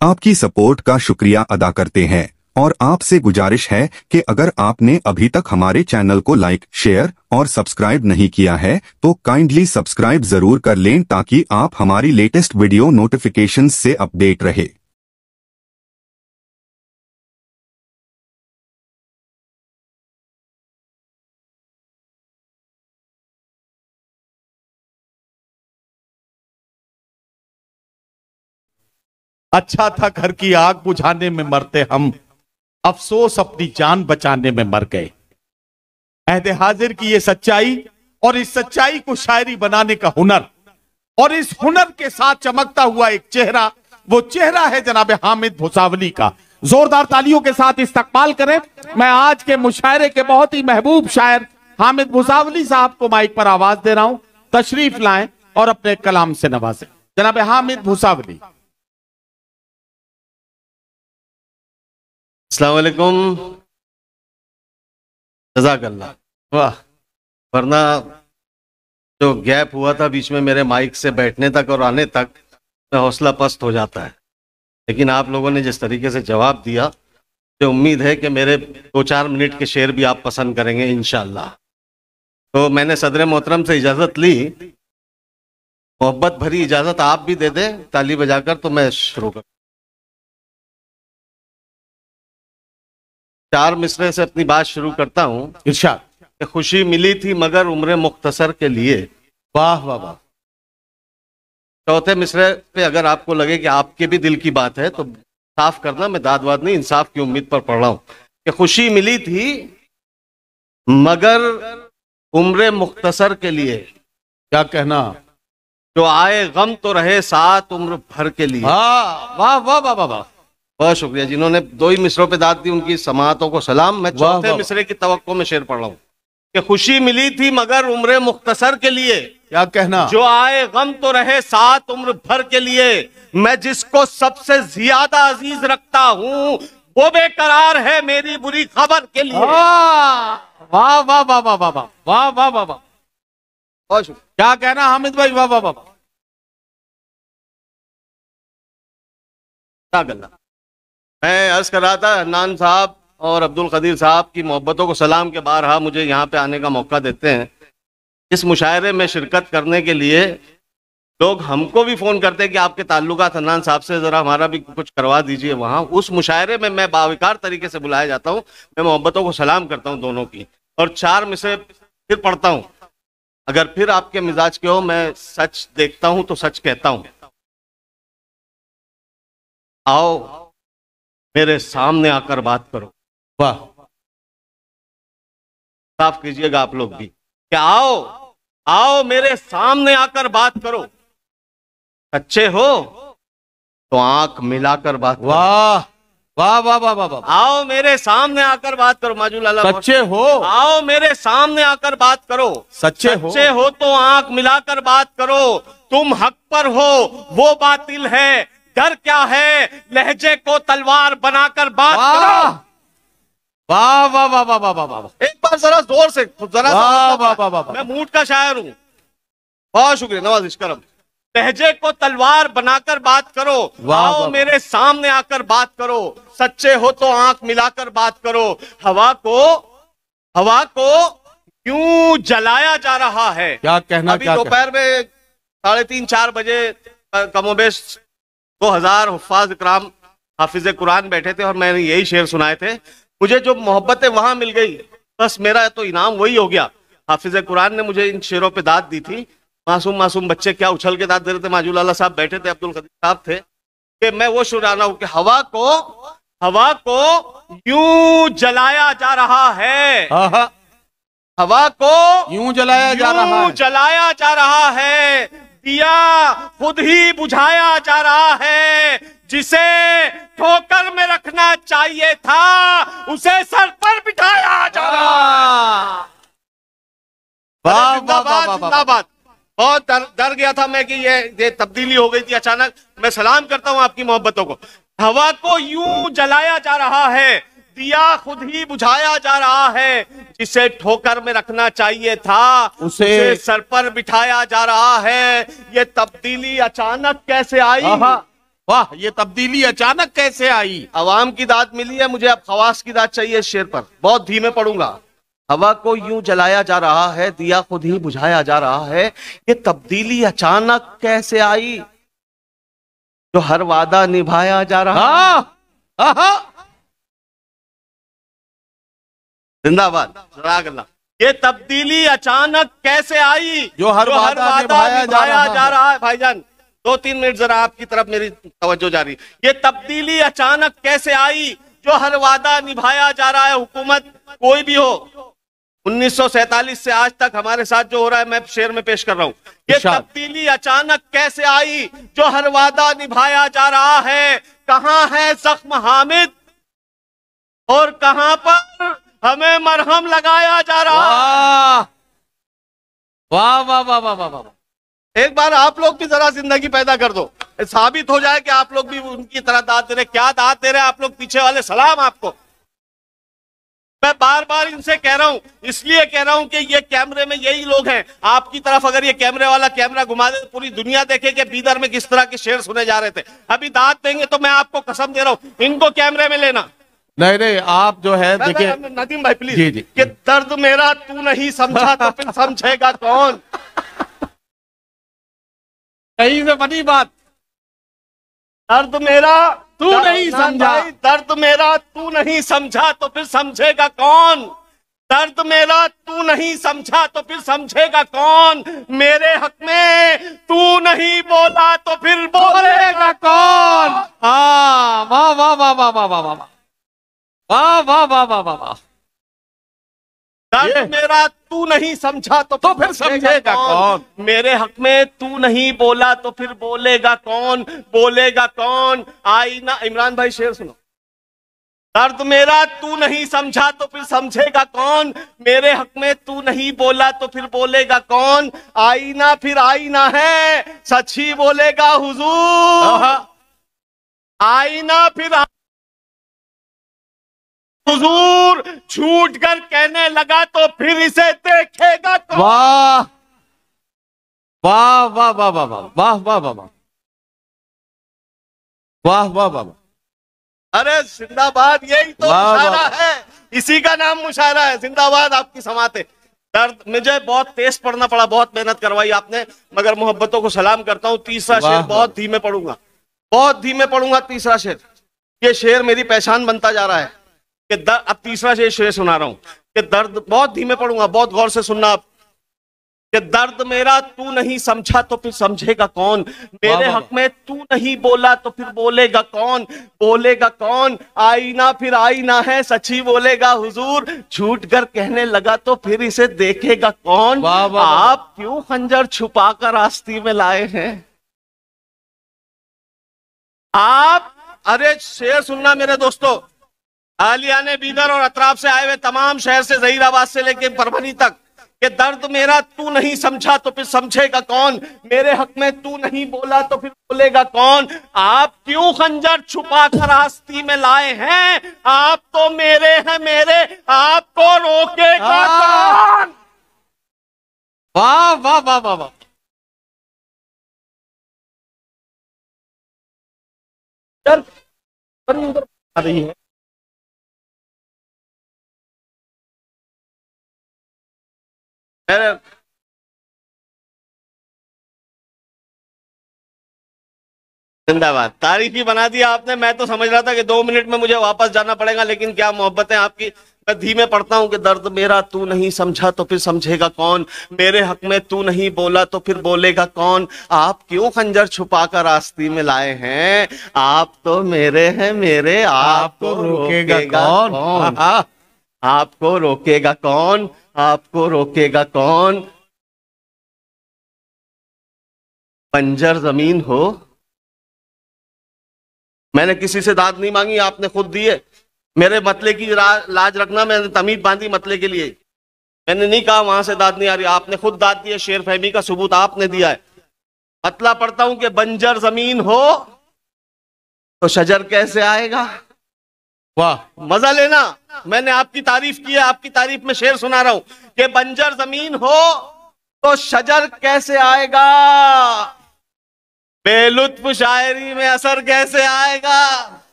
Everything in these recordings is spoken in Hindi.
आपकी सपोर्ट का शुक्रिया अदा करते हैं और आपसे गुजारिश है कि अगर आपने अभी तक हमारे चैनल को लाइक, शेयर और सब्सक्राइब नहीं किया है तो काइंडली सब्सक्राइब जरूर कर लें ताकि आप हमारी लेटेस्ट वीडियो नोटिफिकेशंस से अपडेट रहे। अच्छा था घर की आग बुझाने में मरते हम, अफसोस अपनी जान बचाने में मर गए। अहदे हाजिर की ये सच्चाई और इस सच्चाई को शायरी बनाने का हुनर, और इस हुनर के साथ चमकता हुआ एक चेहरा, वो चेहरा है जनाब हामिद भुसावली का। जोरदार तालियों के साथ इस्तकबाल करें। मैं आज के मुशायरे के बहुत ही महबूब शायर हामिद भुसावली साहब को माइक पर आवाज दे रहा हूं। तशरीफ लाएं और अपने कलाम से नवाजें। जनाब हामिद भुसावली। अस्सलाम वालेकुम। जज़ाकल्लाह। वाह, वरना जो गैप हुआ था बीच में मेरे माइक से बैठने तक और आने तक, मैं हौसला पस्त हो जाता है। लेकिन आप लोगों ने जिस तरीके से जवाब दिया, मुझे उम्मीद है कि मेरे 2-4 मिनट के शेर भी आप पसंद करेंगे इंशाअल्लाह। तो मैंने सदर मोहतरम से इजाज़त ली, मोहब्बत भरी इजाज़त आप भी दे दें ताली बजाकर, तो मैं शुरू कर 4 मिसरे से अपनी बात शुरू करता हूँ। इरशाद। खुशी मिली थी मगर उम्र मुख्तसर के लिए। वाह वाह वाह। चौथे मिसरे पे अगर आपको लगे कि आपके भी दिल की बात है तो साफ करना, मैं दाद वाद नहीं, इंसाफ की उम्मीद पर पढ़ रहा हूं कि खुशी मिली थी मगर उम्र मुख्तसर के लिए। क्या कहना, जो आए गम तो रहे साथ उम्र भर के लिए। वाह वाह वाह वाह वाह। बहुत शुक्रिया जिन्होंने 2 ही मिसरों पे दाद दी, उनकी समाअतों को सलाम। मैं चौथे मिसरे की तवक्को में शेर पढ़ रहा हूँ कि खुशी मिली थी मगर उम्र मुख्तसर के लिए। क्या कहना, जो आए गम तो रहे साथ उम्र भर के लिए। मैं जिसको सबसे ज्यादा अजीज रखता हूँ वो बेकरार है मेरी बुरी खबर के लिए। वाह वाह वाह वाह वाह वाह वाह वाह वाह वाह। बहुत शुक्रिया। क्या कहना हामिद भाई, वाह वाह वाह। मैं अर्ज कर रहा था, हन्नान साहब और अब्दुल कदीर साहब की मोहब्बतों को सलाम के बारहा मुझे यहाँ पे आने का मौका देते हैं। इस मुशायरे में शिरकत करने के लिए लोग हमको भी फ़ोन करते हैं कि आपके ताल्लुकात हन्नान साहब से ज़रा हमारा भी कुछ करवा दीजिए वहाँ। उस मुशायरे में मैं बाविकार तरीके से बुलाया जाता हूँ। मैं मोहब्बतों को सलाम करता हूँ दोनों की, और 4 मिसरे फिर पढ़ता हूँ। अगर फिर आपके मिजाज के हो, मैं सच देखता हूँ तो सच कहता हूँ। आओ मेरे सामने आकर बात करो। वाह, साफ कीजिएगा आप लोग भी कि आओ आओ मेरे सामने आकर बात करो। सच्चे हो तो आंख मिलाकर बात करो। वाह वाह वाह वाह वाह वाह। आओ मेरे सामने आकर बात करो। माजुल अल्लाह। सच्चे हो, आओ मेरे सामने आकर बात करो। सच्चे हो तो आंख मिलाकर बात करो। तुम हक पर हो वो बातिल है, डर क्या है लहजे को तलवार बनाकर बात करो। वाह वाह वाह वाह वाह वाह। एक बार जरा जोर से, जरा वाह वाह वाह वाह। मैं मूड का शायर हूँ। बहुत शुक्रिया नवाजिश करम। लहजे को तलवार बनाकर बात करो। आओ मेरे सामने आकर बात करो। सच्चे हो तो आंख मिलाकर बात करो। हवा को क्यों जलाया जा रहा है। क्या कहना, अभी दोपहर में 3:30-4 बजे कमोबेश 2000 हुफ्फाज इकराम हाफिज कुरान बैठे थे और मैंने यही शेर सुनाए थे। मुझे जो मोहब्बतें वहां मिल गई, बस मेरा तो इनाम वही हो गया। हाफिज कुरान ने मुझे इन शेरों पे दाद दी थी। मासूम मासूम बच्चे क्या उछल के दाद दे रहे थे। माजुल अल्लाह साहब बैठे थे, अब्दुल कदीर साहब थे, कि मैं वो शुराना हूं कि हवा को यूं जलाया जा रहा है। हवा को यूं जलाया जा रहा है। दिया खुद ही बुझाया जा रहा है। जिसे ठोकर में रखना चाहिए था उसे सर पर बिठाया जा रहा। जिंदाबाद। बहुत डर गया था मैं कि ये तब्दीली हो गई थी अचानक। मैं सलाम करता हूं आपकी मोहब्बतों को। हवा को यूं जलाया जा रहा है, दिया खुद ही बुझाया जा रहा है। जिसे ठोकर में रखना चाहिए था उसे सर पर बिठाया जा रहा है। ये तब्दीली अचानक कैसे आई? वाह, ये तब्दीली अचानक कैसे आई? अवाम की दाद मिली है, मुझे अब खवास की दाद चाहिए इस शेर पर। बहुत धीमे पढ़ूंगा। हवा को यूं जलाया जा रहा है, दिया खुद ही बुझाया जा रहा है, ये तब्दीली अचानक कैसे आई, जो हर वादा निभाया जा रहा है। जिंदाबाद, जज़ाक अल्लाह। ये तब्दीली अचानक कैसे आई, जो हर वादा निभाया जा रहा है। भाईजान 2-3 मिनट जरा आपकी तरफ मेरी तवज्जो जारी। ये तब्दीली अचानक कैसे आई, जो हर वादा निभाया जा रहा है। हुकूमत कोई भी हो, 1947 से आज तक हमारे साथ जो हो रहा है, मैं शेर में पेश कर रहा हूं। ये तब्दीली अचानक कैसे आई, जो हर वादा निभाया जा रहा है। कहां है जख्म हामिद और कहां पर हमें मरहम लगाया जा रहा है। वाह वाह वाह वाह वाह वाह। एक बार आप लोग भी जरा जिंदगी पैदा कर दो, साबित हो जाए कि आप लोग भी उनकी तरह दाद दे रहे। क्या दाद दे रहे हैं आप लोग पीछे वाले, सलाम आपको। मैं बार बार इनसे कह रहा हूं, इसलिए कह रहा हूं कि ये कैमरे में यही लोग हैं। आपकी तरफ अगर ये कैमरे वाला कैमरा घुमा दे, पूरी दुनिया देखे कि बीदर में किस तरह के शेर सुने जा रहे थे। अभी दाद देंगे तो मैं आपको कसम दे रहा हूं, इनको कैमरे में लेना। नहीं नहीं, आप जो है देखिए नदीम भाई प्लीज, जी जी, कि दर्द मेरा तू नहीं समझा तो फिर समझेगा कौन। कहीं से बनी बात। दर्द मेरा तू नहीं समझा, दर्द मेरा तू नहीं समझा तो फिर समझेगा कौन। दर्द मेरा तू नहीं समझा तो फिर समझेगा कौन। मेरे हक में तू नहीं बोला तो फिर बोलेगा कौन। हाँ, वाह वाह वाह वाह वाह वाह वाह वाह वाह वाह वाह वाह वाह। दर्द मेरा तू नहीं समझा तो फिर समझेगा कौन। मेरे हक में तू नहीं बोला तो फिर बोलेगा कौन, बोलेगा कौन। आईना, इमरान भाई शेर सुनो। दर्द मेरा तू नहीं समझा तो फिर समझेगा कौन। मेरे हक में तू नहीं बोला तो फिर बोलेगा कौन। आईना फिर आईना है, सच ही बोलेगा हुजूर। आईना फिर हुजूर, झूठ कर कहने लगा तो फिर इसे देखेगा कौन। वाह वाह वाह वाह वाह वाह वाह वाह वाह वाह वाह वाह। अरे जिंदाबाद, यही तो मुशायरा है, इसी का नाम मुशायरा है। जिंदाबाद आपकी समाते। दर्द, मुझे बहुत तेज पढ़ना पड़ा, बहुत मेहनत करवाई आपने, मगर मोहब्बतों को सलाम करता हूँ। तीसरा शेर बहुत धीमे पढ़ूंगा, बहुत धीमे पढ़ूंगा। तीसरा शेर, ये शेर मेरी पहचान बनता जा रहा है कि अब तीसरा शेर सुना रहा हूं कि दर्द, बहुत धीमे पढ़ूंगा, बहुत गौर से सुनना आप। कि दर्द मेरा तू नहीं समझा तो फिर समझेगा कौन। मेरे हक में तू नहीं बोला तो फिर बोलेगा कौन, बोलेगा कौन। आईना फिर आईना है, सच ही बोलेगा हुजूर। झूठ कर कहने लगा तो फिर इसे देखेगा कौन। आप क्यों खंजर छुपा कर आस्ती में लाए हैं आप। अरे शेर सुनना मेरे दोस्तों, आलियाने बीदर और अतराफ से आए हुए तमाम शहर से, जहीराबाद से लेके परभनी तक, कि दर्द मेरा तू नहीं समझा तो फिर समझेगा कौन। मेरे हक में तू नहीं बोला तो फिर बोलेगा कौन। आप क्यों खंजर छुपा कर आस्ती में लाए हैं। आप तो मेरे हैं मेरे, आपको रोकेगा कौन। वाह वाह वाह वाह वाह। आ रही है जिंदाबाद। तारीफ ही बना दिया आपने। मैं तो समझ रहा था कि 2 मिनट में मुझे वापस जाना पड़ेगा, लेकिन क्या मोहब्बत है आपकी। मैं धीमे पढ़ता हूं कि दर्द मेरा तू नहीं समझा तो फिर समझेगा कौन। मेरे हक में तू नहीं बोला तो फिर बोलेगा कौन। आप क्यों खंजर छुपा कर आस्ती में लाए हैं। आप तो मेरे हैं मेरे, आपको रोकेगा कौन। आपको रोकेगा कौन, आपको रोकेगा कौन। बंजर जमीन हो, मैंने किसी से दाद नहीं मांगी, आपने खुद दिए। मेरे मतले की लाज रखना, मैंने तमीज बांधी मतले के लिए। मैंने नहीं कहा वहां से दाद नहीं आ रही, आपने खुद दाद दी है। शेर फहमी का सबूत आपने दिया है। मतला पढ़ता हूं कि बंजर जमीन हो तो शजर कैसे आएगा। वाह, मजा लेना। मैंने आपकी तारीफ की है, आपकी तारीफ में शेर सुना रहा हूं कि बंजर जमीन हो तो शजर कैसे आएगा। बेलुत्फ शायरी में असर कैसे आएगा।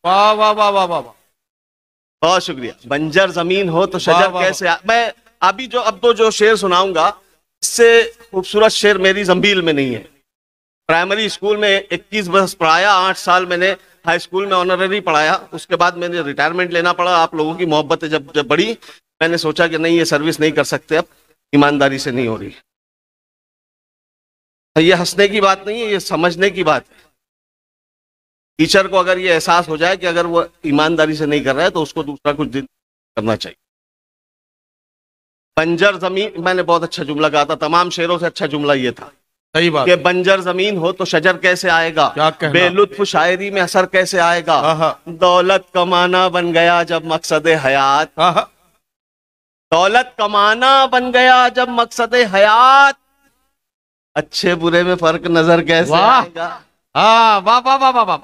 वाह वाह वाह वाह वाह। बहुत शुक्रिया। बंजर जमीन हो तो शजर वाह, कैसे मैं अभी अब तो जो शेर सुनाऊंगा इससे खूबसूरत शेर मेरी जंबील में नहीं है। प्राइमरी स्कूल में 21 बरस पढ़ाया, 8 साल मैंने हाई स्कूल में ऑनररी पढ़ाया, उसके बाद मैंने रिटायरमेंट लेना पड़ा। आप लोगों की मोहब्बत जब बढ़ी, मैंने सोचा कि नहीं, ये सर्विस नहीं कर सकते, अब ईमानदारी से नहीं हो रही। ये हंसने की बात नहीं है, ये समझने की बात है। टीचर को अगर ये एहसास हो जाए कि अगर वो ईमानदारी से नहीं कर रहा है तो उसको दूसरा कुछ दिन करना चाहिए। बंजर जमीन, मैंने बहुत अच्छा जुमला कहा था, तमाम शेरों से अच्छा जुमला ये था। सही बात। कि बंजर जमीन हो तो शजर कैसे आएगा, बेलुत्फ शायरी में असर कैसे आएगा, दौलत कमाना बन गया जब मकसद हयात, दौलत कमाना बन गया जब मकसद हयात, अच्छे बुरे में फर्क नजर कैसे आएगा। वाह वाह वाह वाह वाह।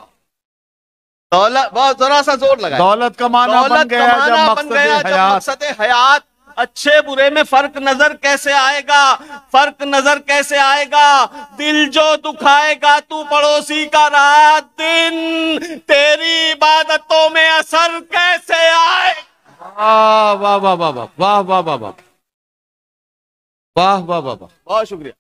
दौलत, बहुत जरा सा जोर लगा, दौलत कमाना बन गया जब मकसद हयात, अच्छे बुरे में फर्क नजर कैसे आएगा, फर्क नजर कैसे आएगा, दिल जो दुखाएगा तू पड़ोसी का रात दिन, तेरी इबादतों में असर कैसे आए। वाह वाह वाह वाह वाह वाह वाह वाह वाह वाह वाह। बहुत शुक्रिया।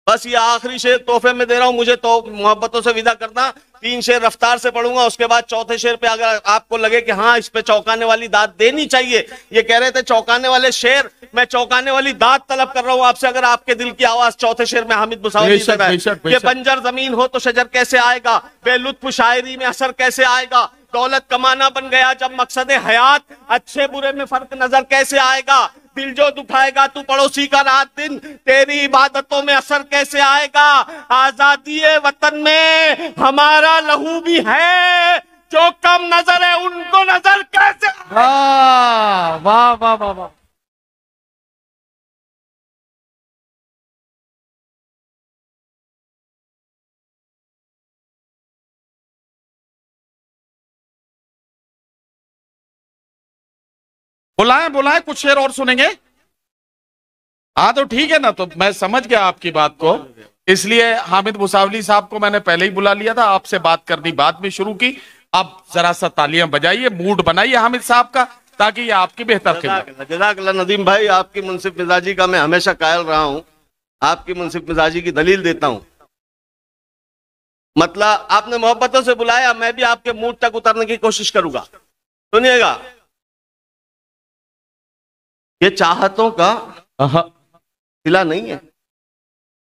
बस ये आखिरी शेर तोहफे में दे रहा हूं, मुझे तो मोहब्बतों से विदा करना। 3 शेर रफ्तार से पढ़ूंगा, उसके बाद चौथे शेर पे अगर आपको लगे कि हाँ इस पे चौंकाने वाली दाद देनी चाहिए, ये कह रहे थे चौंकाने वाले शेर, मैं चौंकाने वाली दाद तलब कर रहा हूं आपसे। अगर आपके दिल की आवाज चौथे शेर में हामिद मुसावी दे रहा है कि बंजर जमीन हो तो शजर कैसे आएगा, बेलुत्फ शायरी में असर कैसे आएगा, दौलत कमाना बन गया जब मकसद हयात, अच्छे बुरे में फर्क नजर कैसे आएगा, दिल जो दुखाएगा तू पड़ोसी का रात दिन, तेरी इबादतों में असर कैसे आएगा, आजादी वतन में हमारा लहू भी है, जो कम नजर है उनको नजर कैसे। वाह वाह वाह वाह वाह। बुलाएं बुलाएं, कुछ शेर और सुनेंगे। हाँ तो ठीक है ना, तो मैं समझ गया आपकी बात को, इसलिए हामिद मुसावली साहब को मैंने पहले ही बुला लिया था, आपसे बात करनी बाद में शुरू की। अब जरा सा तालियां बजाइए, मूड बनाइए हामिद साहब का, ताकि ये आपकी बेहतर खिदमत। जज़ाकल्लाह नदीम भाई, आपकी मुनसिफ मिजाजी का मैं हमेशा कायल रहा हूं, आपकी मुनसिफ मिजाजी की दलील देता हूं। मतलब आपने मोहब्बतों से बुलाया, मैं भी आपके मूड तक उतरने की कोशिश करूंगा। सुनिएगा, ये चाहतों का सिला नहीं है,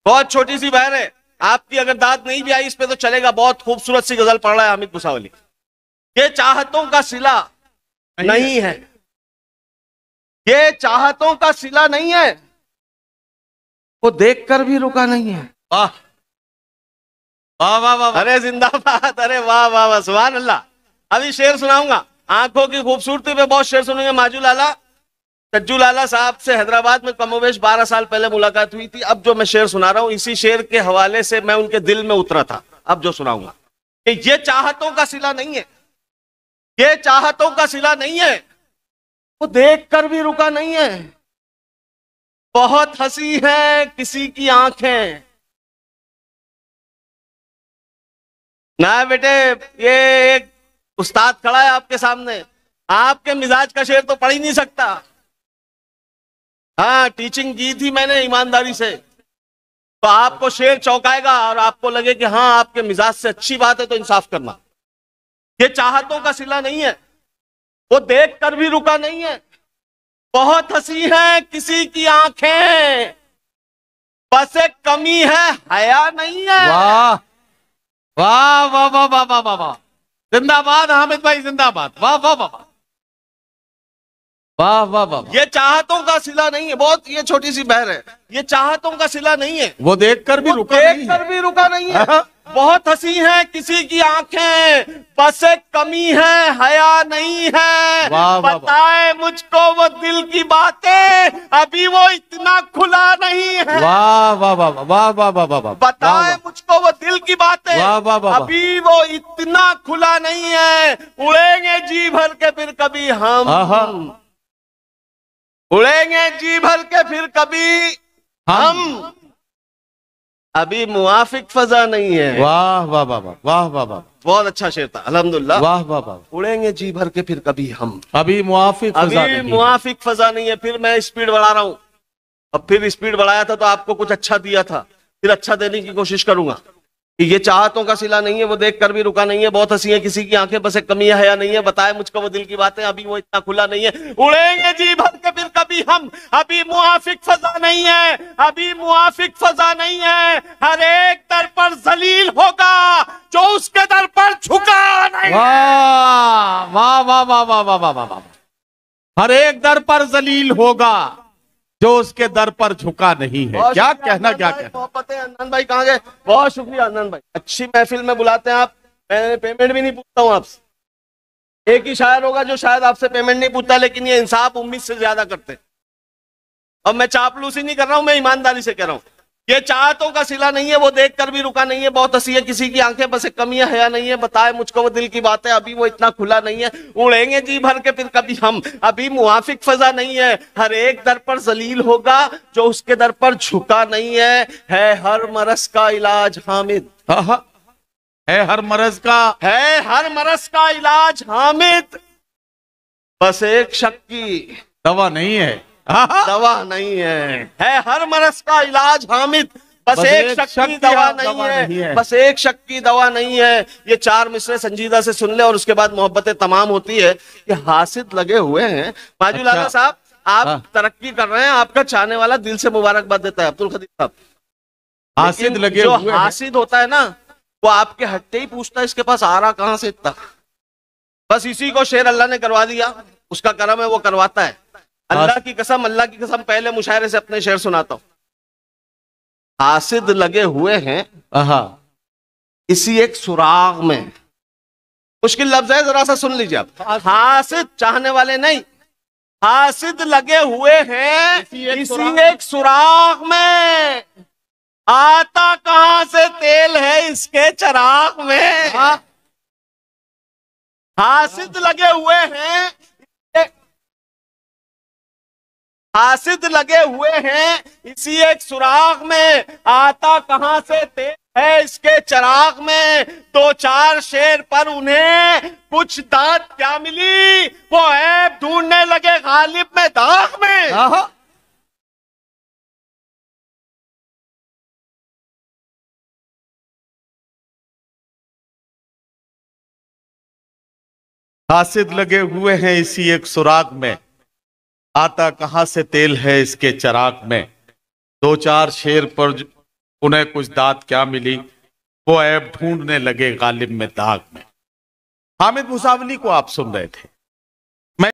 बहुत छोटी सी बहर है, आपकी अगर दाद नहीं भी आई इस पे तो चलेगा। बहुत खूबसूरत सी गजल पढ़ रहा है हामिद मुसावली। ये चाहतों का सिला नहीं है, ये चाहतों का सिला नहीं है, वो देखकर भी रुका नहीं है। वाह वाह वाह वाह। अरे जिंदाबाद, अरे वाह वाह वाह, सुभान अल्लाह। अभी शेर सुनाऊंगा, आंखों की खूबसूरती पे बहुत शेर सुनेंगे। माजू लाला, सज्जू लाला साहब से हैदराबाद में कमोवेश 12 साल पहले मुलाकात हुई थी। अब जो मैं शेर सुना रहा हूं, इसी शेर के हवाले से मैं उनके दिल में उतरा था। अब जो सुनाऊंगा कि ये चाहतों का सिला नहीं है, ये चाहतों का सिला नहीं है, वो देख कर भी रुका नहीं है, बहुत हंसी है किसी की आंखें। ना बेटे, ये एक उस्ताद खड़ा है आपके सामने, आपके मिजाज का शेर तो पढ़ ही नहीं सकता। हाँ, टीचिंग की थी मैंने ईमानदारी से, तो आपको शेर चौंकाएगा और आपको लगे कि हाँ आपके मिजाज से अच्छी बात है तो इंसाफ करना। ये चाहतों का सिला नहीं है, वो देख कर भी रुका नहीं है, बहुत हंसी है किसी की आंखें, बस एक कमी है हया नहीं है। वाह वाह वाह वाह वाह वाह वाह वाह, जिंदाबाद हामिद भाई, जिंदाबाद। वाह वाह वाह वाह वाह वाह। ये चाहतों का सिला नहीं है, बहुत ये छोटी सी बहर है, ये चाहतों का सिला नहीं है, वो देखकर भी रुका नहीं है, देखकर भी रुका नहीं है, बहुत हंसी है किसी की आंखें, बस एक कमी है हया नहीं है। बताए मुझको वो दिल की बातें, अभी वो इतना खुला नहीं है। वाह वाह वाह वाह वाह वाह वाह वाह। बताए मुझको वो दिल की बातें, अभी वो इतना खुला नहीं है। उड़ेंगे जी भर के फिर कभी हम, उड़ेंगे जी भर के फिर कभी हम, अभी मुआफिक फजा नहीं है। वाह वाह वाह वाह वाह वाह वाह, बहुत अच्छा शेर था, अल्हम्दुलिल्लाह। वाह वाह वाह। उड़ेंगे जी भर के फिर कभी हम, अभी मुआफिक फजा अभी नहीं। मुआफिक फजा नहीं है। फिर मैं स्पीड बढ़ा रहा हूँ, अब फिर स्पीड बढ़ाया था तो आपको कुछ अच्छा दिया था, फिर अच्छा देने की कोशिश करूंगा। कि ये चाहतों का सिला नहीं है, वो देख कर भी रुका नहीं है, बहुत हंसी है किसी की आंखें, बस एक कमी है या नहीं है, बताए मुझको वो दिल की बातें, अभी वो इतना खुला नहीं है। उड़ेंगे जी भर के फिर कभी हम, अभी मुआफिक फजा नहीं है, अभी मुआफिक फजा नहीं है। हर एक दर पर जलील होगा जो उसके दर पर झुका नहीं। वाह वाह वाह वाह वाह वाह वाह वाह। हर एक दर पर जलील होगा जो उसके दर पर झुका नहीं है। क्या कहना, क्या कहना। मोहब्बतें। अनन भाई कहाँ गए? बहुत शुक्रिया अनन भाई, अच्छी महफिल में बुलाते हैं आप, मैं पेमेंट भी नहीं पूछता हूँ आपसे। एक ही शायर होगा जो शायद आपसे पेमेंट नहीं पूछता, लेकिन ये इंसाफ उम्मीद से ज्यादा करते। अब मैं चापलूसी नहीं कर रहा हूं, मैं ईमानदारी से कह रहा हूं। ये चाहतों का सिला नहीं है, वो देख कर भी रुका नहीं है, बहुत हंसी है किसी की आंखें, बस एक कमी है या नहीं है, बताए मुझको वो दिल की बातें, अभी वो इतना खुला नहीं है। उड़ेंगे जी भर के फिर कभी हम, अभी मुआफिक फजा नहीं है। हर एक दर पर जलील होगा जो उसके दर पर झुका नहीं है हर मरज का इलाज हामिद। है हर मरज का, है हर मरज का इलाज हामिद, बस एक शक की दवा नहीं है। दवा नहीं है हर मरज का इलाज हामिद, बस एक शक की दवा नहीं है, बस एक शक की दवा नहीं है। ये चार मिसरे संजीदा से सुन ले और उसके बाद मोहब्बतें तमाम होती है। ये हासिद लगे हुए हैं माजुल आला साहब, आप तरक्की कर रहे हैं, आपका चाहने वाला दिल से मुबारकबाद देता है अब्दुल खदीर साहब। हासिद लगे जो हुए हासिद होता है ना, वो आपके हटते ही पूछता है इसके पास आ रहा कहां से इतना। बस इसी को शेर अल्लाह ने करवा दिया, उसका करम है, वो करवाता है। अल्लाह की कसम पहले मुशायरे से अपने शेर सुनाता हूं। हासिद लगे हुए हैं इसी एक सुराग में, मुश्किल लफ्ज है, जरा सा सुन लीजिए आप। हासिद चाहने वाले नहीं, हासिद लगे हुए हैं इसी एक सुराग में, आता कहां से तेल है इसके चिराग में। हासिद लगे हुए हैं, हासिद लगे हुए हैं इसी एक सुराग में, आता कहां से तेल है इसके चिराग में। दो चार शेर पर उन्हें कुछ दांत क्या मिली, वो ऐब ढूंढने लगे गालिब में दाग में। हासिद लगे हुए हैं इसी एक सुराग में, आता कहां से तेल है इसके चिराग में। दो चार शेर पर उन्हें कुछ दात क्या मिली, वो ऐब ढूंढने लगे गालिब में दाग में। हामिद मुसावली को आप सुन रहे थे।